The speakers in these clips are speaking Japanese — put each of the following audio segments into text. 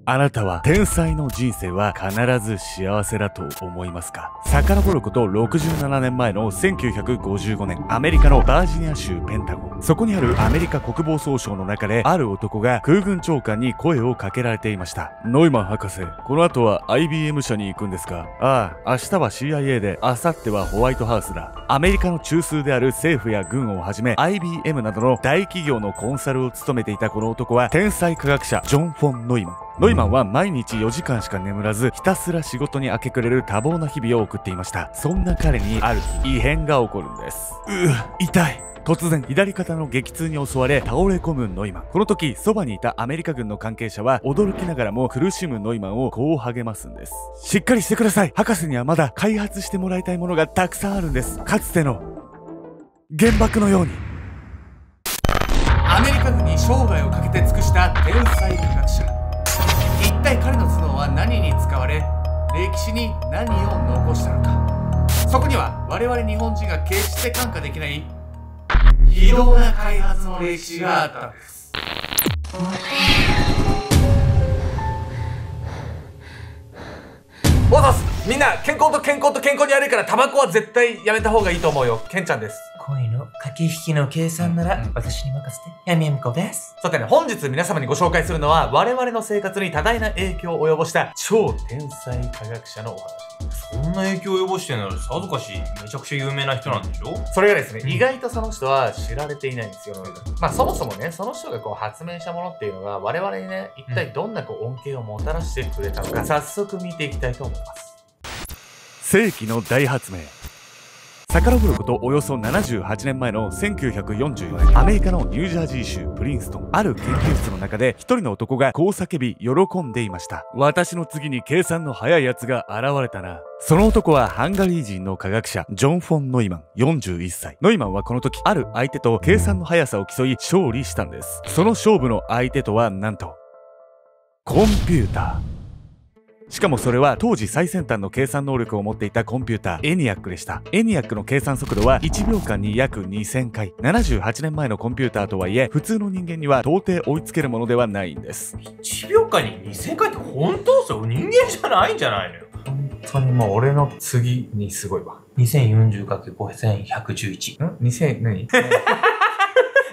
あなたは天才の人生は必ず幸せだと思いますか？遡ること67年前の1955年、アメリカのバージニア州ペンタゴン。そこにあるアメリカ国防総省の中で、ある男が空軍長官に声をかけられていました。ノイマン博士、この後は IBM 社に行くんですか？ああ、明日は CIA で、明後日はホワイトハウスだ。アメリカの中枢である政府や軍をはじめ、IBM などの大企業のコンサルを務めていたこの男は、天才科学者ジョン・フォン・ノイマン。ノイマンは毎日4時間しか眠らず、ひたすら仕事に明け暮れる多忙な日々を送っていました。そんな彼にある日、異変が起こるんです。痛い。突然、左肩の激痛に襲われ、倒れ込むノイマン。この時、そばにいたアメリカ軍の関係者は、驚きながらも苦しむノイマンをこう励ますんです。しっかりしてください。博士にはまだ開発してもらいたいものがたくさんあるんです。かつての原爆のように。アメリカ軍に生涯をかけて尽くした天才科学者。一体彼の頭脳は何に使われ、歴史に何を残したのか。そこには我々日本人が決して看過できない非道な開発の歴史があったんです。ボス、みんな健康と健康と健康に悪いからタバコは絶対やめた方がいいと思うよ。ケンちゃんです。恋の駆け引きの計算なら私に任せて。やみやみこです。さてね、本日皆様にご紹介するのは我々の生活に多大な影響を及ぼした超天才科学者のお話。そんな影響を及ぼしてんならさぞかしめちゃくちゃ有名な人なんでしょ？それがですね、意外とその人は知られていないんですよ。まあそもそもね、その人がこう発明したものっていうのが我々にね、一体どんなこう恩恵をもたらしてくれたのか、早速見ていきたいと思います。世紀の大発明。遡ることおよそ78年前の1944年、アメリカのニュージャージー州プリンストン、ある研究室の中で一人の男がこう叫び喜んでいました。私の次に計算の速いやつが現れたな。その男はハンガリー人の科学者ジョン・フォン・ノイマン41歳。ノイマンはこの時ある相手と計算の速さを競い勝利したんです。その勝負の相手とはなんとコンピューター。しかもそれは当時最先端の計算能力を持っていたコンピューターエニアックでした。エニアックの計算速度は1秒間に約2000回。78年前のコンピューターとはいえ、普通の人間には到底追いつけるものではないんです。1秒間に2000回って本当？それ人間じゃないんじゃないのよ。本当にもう俺の次にすごいわ。 2040×5111 ん ?2000 何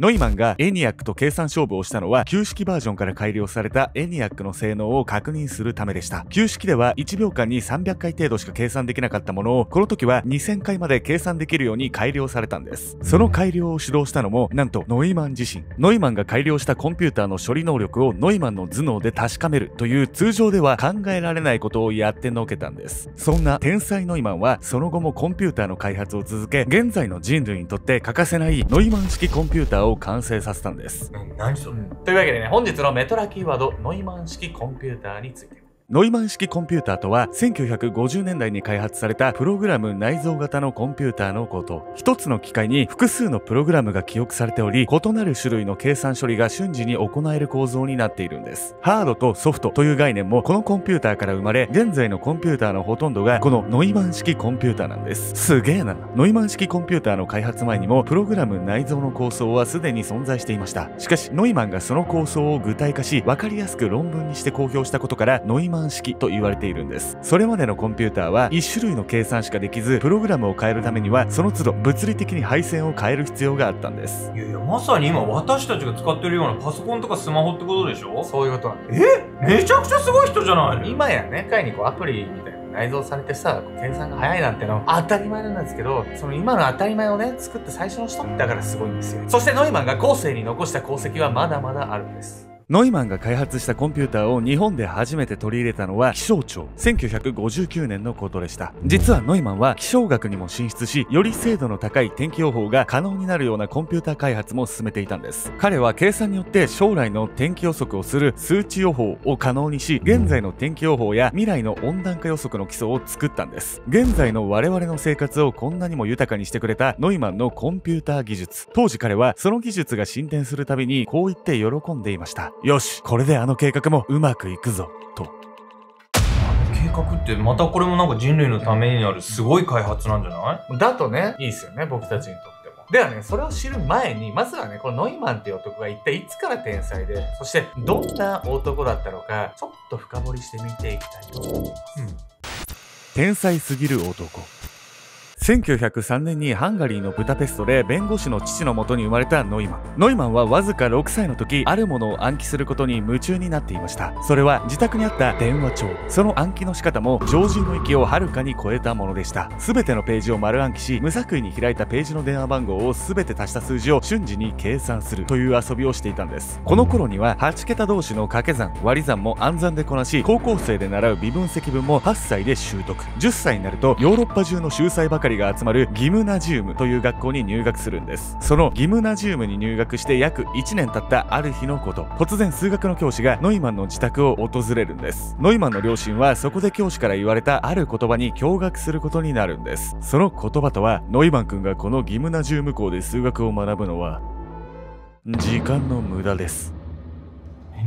ノイマンがエニアックと計算勝負をしたのは、旧式バージョンから改良されたエニアックの性能を確認するためでした。旧式では1秒間に300回程度しか計算できなかったものを、この時は2000回まで計算できるように改良されたんです。その改良を主導したのも、なんとノイマン自身。ノイマンが改良したコンピューターの処理能力をノイマンの頭脳で確かめるという通常では考えられないことをやってのけたんです。そんな天才ノイマンは、その後もコンピューターの開発を続け、現在の人類にとって欠かせないノイマン式コンピューターを完成させたんです。何それ？というわけでね、本日のメトラキーワード、ノイマン式コンピューターについて。ノイマン式コンピューターとは、1950年代に開発されたプログラム内蔵型のコンピューターのこと。一つの機械に複数のプログラムが記憶されており、異なる種類の計算処理が瞬時に行える構造になっているんです。ハードとソフトという概念もこのコンピューターから生まれ、現在のコンピューターのほとんどがこのノイマン式コンピューターなんです。すげえな。ノイマン式コンピューターの開発前にも、プログラム内蔵の構想はすでに存在していました。しかし、ノイマンがその構想を具体化し、わかりやすく論文にして公表したことから、ノイマン式と言われているんです。それまでのコンピューターは1種類の計算しかできず、プログラムを変えるためにはその都度物理的に配線を変える必要があったんです。いやいや、まさに今私たちが使ってるようなパソコンとかスマホってことでしょ？そういうことなんです。めちゃくちゃすごい人じゃないの？今やね、機械にこうアプリみたいな内蔵されてさ、計算が早いなんての当たり前なんですけど、その今の当たり前をね、作った最初の人だからすごいんですよ。そしてノイマンが後世に残した功績はまだまだあるんです。ノイマンが開発したコンピューターを日本で初めて取り入れたのは気象庁。1959年のことでした。実はノイマンは気象学にも進出し、より精度の高い天気予報が可能になるようなコンピューター開発も進めていたんです。彼は計算によって将来の天気予測をする数値予報を可能にし、現在の天気予報や未来の温暖化予測の基礎を作ったんです。現在の我々の生活をこんなにも豊かにしてくれたノイマンのコンピューター技術。当時彼はその技術が進展するたびにこう言って喜んでいました。よし、これであの計画もうまくいくぞ、と。計画ってまたこれもなんか人類のためになるすごい開発なんじゃない？だとね、いいですよね、僕たちにとっても。ではね、それを知る前に、まずはね、このノイマンっていう男が一体いつから天才で、そしてどんな男だったのか、ちょっと深掘りしてみていきたいと思います。天才すぎる男。1903年にハンガリーのブダペストで弁護士の父のもとに生まれたノイマン。ノイマンはわずか6歳の時、あるものを暗記することに夢中になっていました。それは自宅にあった電話帳。その暗記の仕方も常人の域をはるかに超えたものでした。すべてのページを丸暗記し、無作為に開いたページの電話番号をすべて足した数字を瞬時に計算するという遊びをしていたんです。この頃には8桁同士の掛け算、割り算も暗算でこなし、高校生で習う微分積分も8歳で習得。10歳になるとヨーロッパ中の秀才ばかりが集まるギムナジウムという学校に入学するんです。そのギムナジウムに入学して約1年経ったある日のこと、突然数学の教師がノイマンの自宅を訪れるんです。ノイマンの両親はそこで教師から言われたある言葉に驚愕することになるんです。その言葉とは、ノイマン君がこのギムナジウム校で数学を学ぶのは時間の無駄です。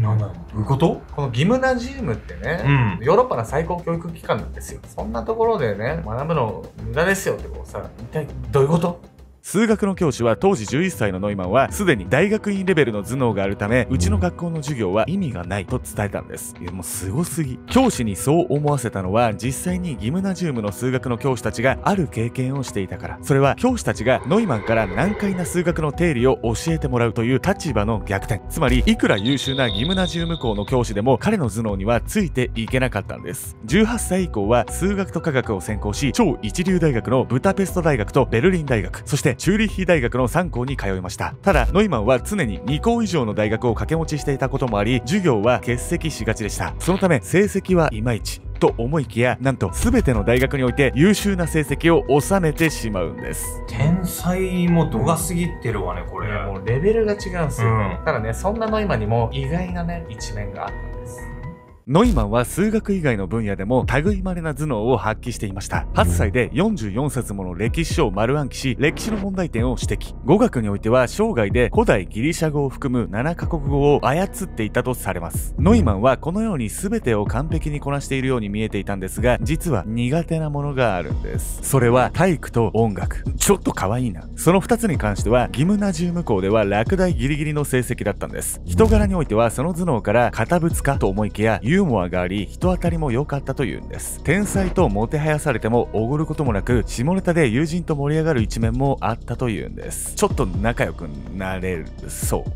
なんだどういうこと？このギムナジウムってね、ヨーロッパの最高教育機関なんですよ。そんなところでね、学ぶの無駄ですよってこうさ、一体どういうこと？数学の教師は当時11歳のノイマンはすでに大学院レベルの頭脳があるため、うちの学校の授業は意味がないと伝えたんです。いやもうすごすぎ。教師にそう思わせたのは、実際にギムナジウムの数学の教師たちがある経験をしていたから。それは教師たちがノイマンから難解な数学の定理を教えてもらうという立場の逆転。つまりいくら優秀なギムナジウム校の教師でも彼の頭脳にはついていけなかったんです。18歳以降は数学と科学を専攻し、超一流大学のブダペスト大学とベルリン大学、そしてチューリッヒ大学の3校に通いました。ただノイマンは常に2校以上の大学を掛け持ちしていたこともあり、授業は欠席しがちでした。そのため成績はいまいちと思いきや、なんと全ての大学において優秀な成績を収めてしまうんです。天才も度が過ぎてるわね、これ。もうレベルが違うんですよ。ただね、そんなノイマンにも意外なね、一面があったんです。ノイマンは数学以外の分野でも類まれな頭脳を発揮していました。8歳で44冊もの歴史書を丸暗記し、歴史の問題点を指摘。語学においては生涯で古代ギリシャ語を含む7カ国語を操っていたとされます。ノイマンはこのように全てを完璧にこなしているように見えていたんですが、実は苦手なものがあるんです。それは体育と音楽。ちょっと可愛いな。その2つに関してはギムナジウム校では落第ギリギリの成績だったんです。人柄においてはその頭脳から堅物かと思いきや、ユーモアがあり、人当たりも良かったというんです。天才ともてはやされてもおごることもなく、下ネタで友人と盛り上がる一面もあったというんです。ちょっと仲良くなれるそう。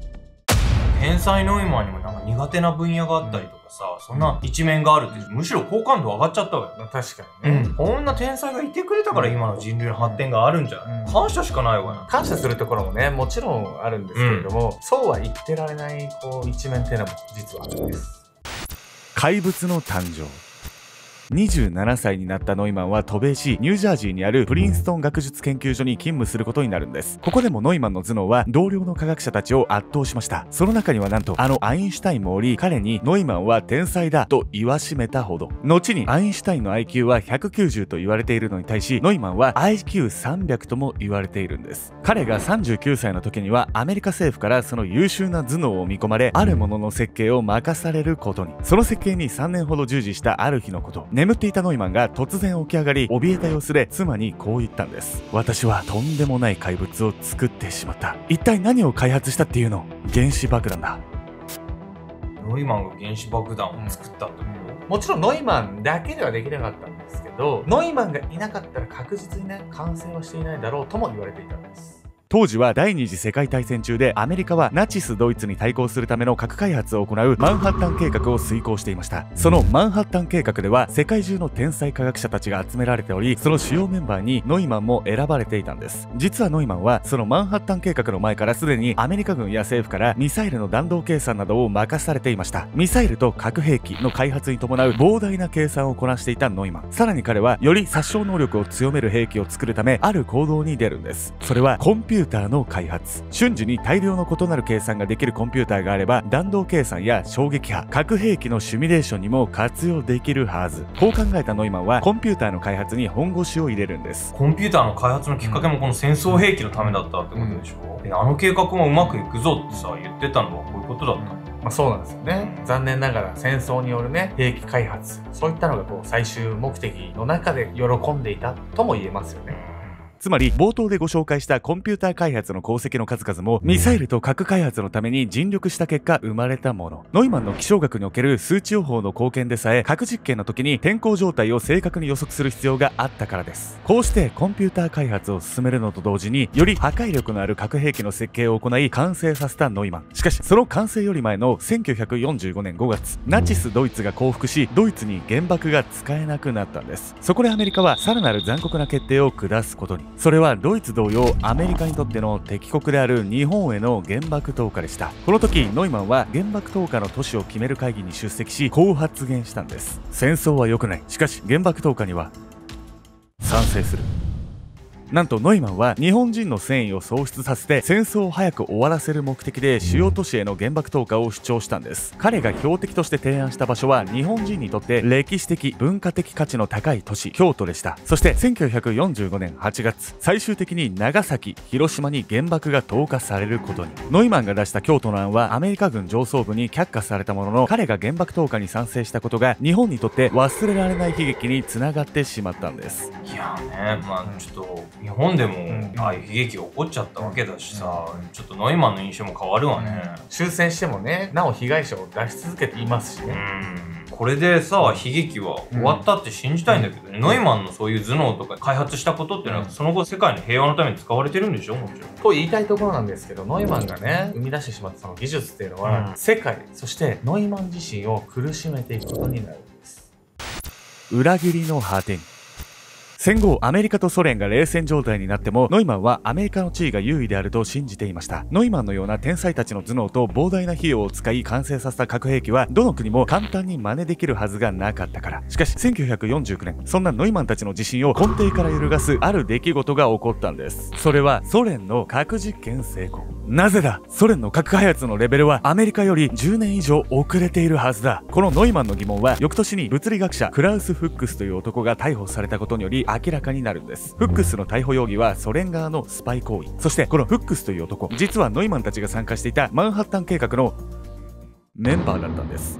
天才ノイマンにもなんか苦手な分野があったりとかさ、そんな一面があるってむしろ好感度上がっちゃったわよ。確かにね、こんな天才がいてくれたから今の人類の発展があるんじゃない、感謝しかないわな。感謝するところもね、もちろんあるんですけれども、そうは言ってられないこう一面っていうのも実はあるんです。怪物の誕生。27歳になったノイマンは渡米し、ニュージャージーにあるプリンストン学術研究所に勤務することになるんです。ここでもノイマンの頭脳は同僚の科学者たちを圧倒しました。その中にはなんとあのアインシュタインもおり、彼にノイマンは天才だと言わしめたほど。後にアインシュタインの IQ は190と言われているのに対し、ノイマンは IQ300 とも言われているんです。彼が39歳の時にはアメリカ政府からその優秀な頭脳を見込まれ、あるものの設計を任されることに。その設計に3年ほど従事したある日のこと、眠っていたノイマンが突然起き上がり、怯えた様子で妻にこう言ったんです。私はとんでもない怪物を作ってしまった。一体何を開発したっていうの？原子爆弾だ。ノイマンが原子爆弾を作ったってこと？もちろんノイマンだけではできなかったんですけど、ノイマンがいなかったら確実にね、完成はしていないだろうとも言われていたんです。当時は第二次世界大戦中で、アメリカはナチスドイツに対抗するための核開発を行うマンハッタン計画を遂行していました。そのマンハッタン計画では世界中の天才科学者たちが集められており、その主要メンバーにノイマンも選ばれていたんです。実はノイマンはそのマンハッタン計画の前からすでにアメリカ軍や政府からミサイルの弾道計算などを任されていました。ミサイルと核兵器の開発に伴う膨大な計算をこなしていたノイマン。さらに彼はより殺傷能力を強める兵器を作るため、ある行動に出るんです。それはコンピューターの開発。瞬時に大量の異なる計算ができるコンピューターがあれば、弾道計算や衝撃波、核兵器のシミュレーションにも活用できるはず。こう考えたノイマンはコンピューターの開発に本腰を入れるんです。コンピューターの開発のきっかけもこの戦争兵器のためだったってことでしょ、であの計画もうまくいくぞってさ言ってたのはこういうことだったの。まあそうなんですよね。残念ながら戦争によるね、兵器開発、そういったのがこう最終目的の中で喜んでいたとも言えますよね。つまり冒頭でご紹介したコンピューター開発の功績の数々もミサイルと核開発のために尽力した結果生まれたもの。ノイマンの気象学における数値予報の貢献でさえ核実験の時に天候状態を正確に予測する必要があったからです。こうしてコンピューター開発を進めるのと同時により破壊力のある核兵器の設計を行い完成させたノイマン。しかしその完成より前の1945年5月、ナチスドイツが降伏しドイツに原爆が使えなくなったんです。そこでアメリカはさらなる残酷な決定を下すことに。それはドイツ同様アメリカにとっての敵国である日本への原爆投下でした。この時ノイマンは原爆投下の都市を決める会議に出席しこう発言したんです。戦争は良くない。しかし原爆投下には賛成する。なんとノイマンは日本人の戦意を喪失させて戦争を早く終わらせる目的で主要都市への原爆投下を主張したんです。彼が標的として提案した場所は日本人にとって歴史的文化的価値の高い都市京都でした。そして1945年8月、最終的に長崎、広島に原爆が投下されることに。ノイマンが出した京都の案はアメリカ軍上層部に却下されたものの、彼が原爆投下に賛成したことが日本にとって忘れられない悲劇につながってしまったんです。いやね、ちょっと日本でもああいう悲劇が起こっちゃったわけだしさ、ちょっとノイマンの印象も変わるわね。終戦してもね、なお被害者を出し続けていますしね。これでさ、悲劇は終わったって信じたいんだけどね、ノイマンのそういう頭脳とか開発したことっていうのはその後世界の平和のために使われてるんでしょ、もちろん。と言いたいところなんですけど、ノイマンがね生み出してしまったその技術っていうのは、世界そしてノイマン自身を苦しめていくことになるんです。裏切りの果てに。戦後アメリカとソ連が冷戦状態になってもノイマンはアメリカの地位が優位であると信じていました。ノイマンのような天才たちの頭脳と膨大な費用を使い完成させた核兵器はどの国も簡単に真似できるはずがなかったから。しかし1949年、そんなノイマンたちの自信を根底から揺るがすある出来事が起こったんです。それはソ連の核実験成功。なぜだ。ソ連の核開発のレベルはアメリカより10年以上遅れているはずだ。このノイマンの疑問は翌年に物理学者クラウス・フックスという男が逮捕されたことにより明らかになるんです。フックスの逮捕容疑はソ連側のスパイ行為。そしてこのフックスという男、実はノイマンたちが参加していたマンハッタン計画のメンバーだったんです。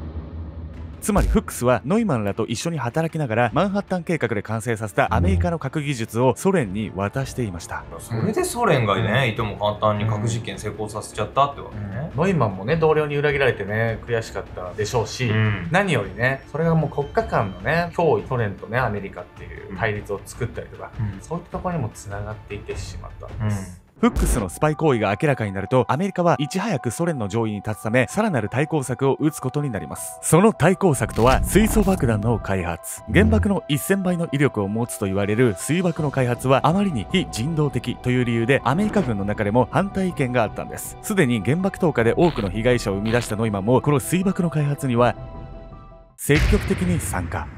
つまりフックスはノイマンらと一緒に働きながらマンハッタン計画で完成させたアメリカの核技術をソ連に渡していました。それでソ連がね、いとも簡単に核実験成功させちゃったってわけね。ノイマンもね、同僚に裏切られてね、悔しかったでしょうし、何よりね、それがもう国家間のね、脅威、ソ連とね、アメリカっていう対立を作ったりとか、そういったところにもつながっていってしまったんです。フックスのスパイ行為が明らかになるとアメリカはいち早くソ連の上位に立つためさらなる対抗策を打つことになります。その対抗策とは水素爆弾の開発。原爆の1000倍の威力を持つと言われる水爆の開発はあまりに非人道的という理由でアメリカ軍の中でも反対意見があったんです。すでに原爆投下で多くの被害者を生み出したノイマンもこの水爆の開発には積極的に参加。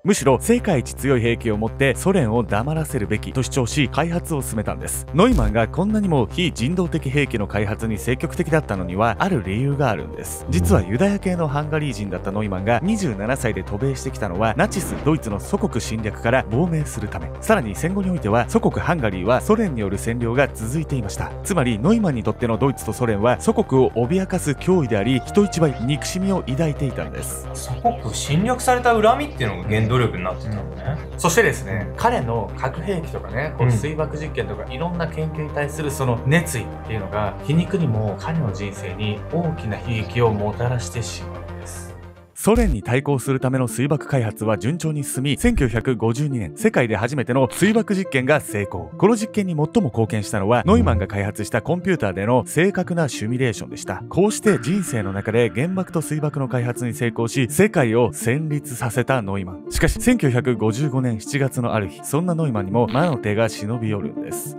むしろ世界一強い兵器を持ってソ連を黙らせるべきと主張し開発を進めたんです。ノイマンがこんなにも非人道的兵器の開発に積極的だったのにはある理由があるんです。実はユダヤ系のハンガリー人だったノイマンが27歳で渡米してきたのはナチスドイツの祖国侵略から亡命するため。さらに戦後においては祖国ハンガリーはソ連による占領が続いていました。つまりノイマンにとってのドイツとソ連は祖国を脅かす脅威であり人一倍憎しみを抱いていたんです。祖国侵略された恨みっていうのが原動力になってたのね。そしてですね、彼の核兵器とかね、こう水爆実験とかいろんな研究に対するその熱意っていうのが皮肉にも彼の人生に大きな悲劇をもたらしてしまうんです。ソ連に対抗するための水爆開発は順調に進み、1952年、世界で初めての水爆実験が成功。この実験に最も貢献したのは、ノイマンが開発したコンピューターでの正確なシミュレーションでした。こうして人生の中で原爆と水爆の開発に成功し、世界を戦慄させたノイマン。しかし、1955年7月のある日、そんなノイマンにも魔の手が忍び寄るんです。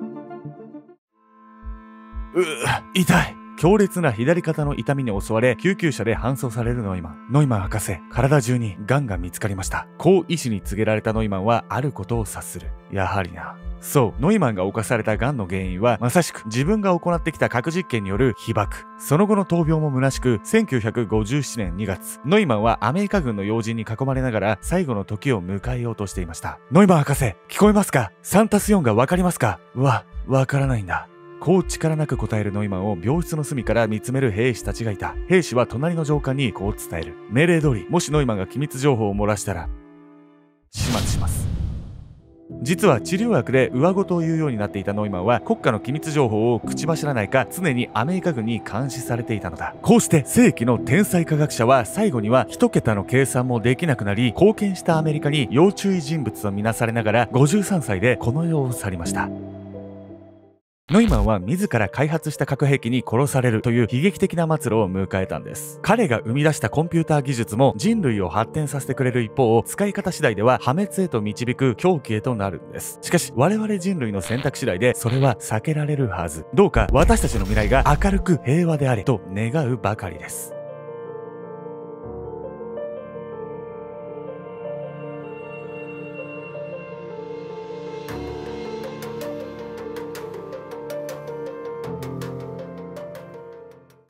痛い。強烈な左肩の痛みに襲われ救急車で搬送されるノイマン。ノイマン博士、体中に癌が見つかりました。こう医師に告げられたノイマンはあることを察する。やはりな。そう、ノイマンが侵された癌の原因はまさしく自分が行ってきた核実験による被爆。その後の闘病も虚しく、1957年2月、ノイマンはアメリカ軍の要人に囲まれながら最後の時を迎えようとしていました。ノイマン博士、聞こえますか ?3+4 がわかりますか？わからないんだ。こう力なく答えるノイマンを病室の隅から見つめる兵士たちがいた。兵士は隣の上官にこう伝える。命令通り、もしノイマンが機密情報を漏らしたら始末します。実は治療薬で上事を言うようになっていたノイマンは国家の機密情報を口走らないか常にアメリカ軍に監視されていたのだ。こうして世紀の天才科学者は最後には一桁の計算もできなくなり、貢献したアメリカに要注意人物とみなされながら53歳でこの世を去りました。ノイマンは自ら開発した核兵器に殺されるという悲劇的な末路を迎えたんです。彼が生み出したコンピューター技術も人類を発展させてくれる一方、使い方次第では破滅へと導く狂気へとなるんです。しかし我々人類の選択次第でそれは避けられるはず。どうか私たちの未来が明るく平和であれと願うばかりです。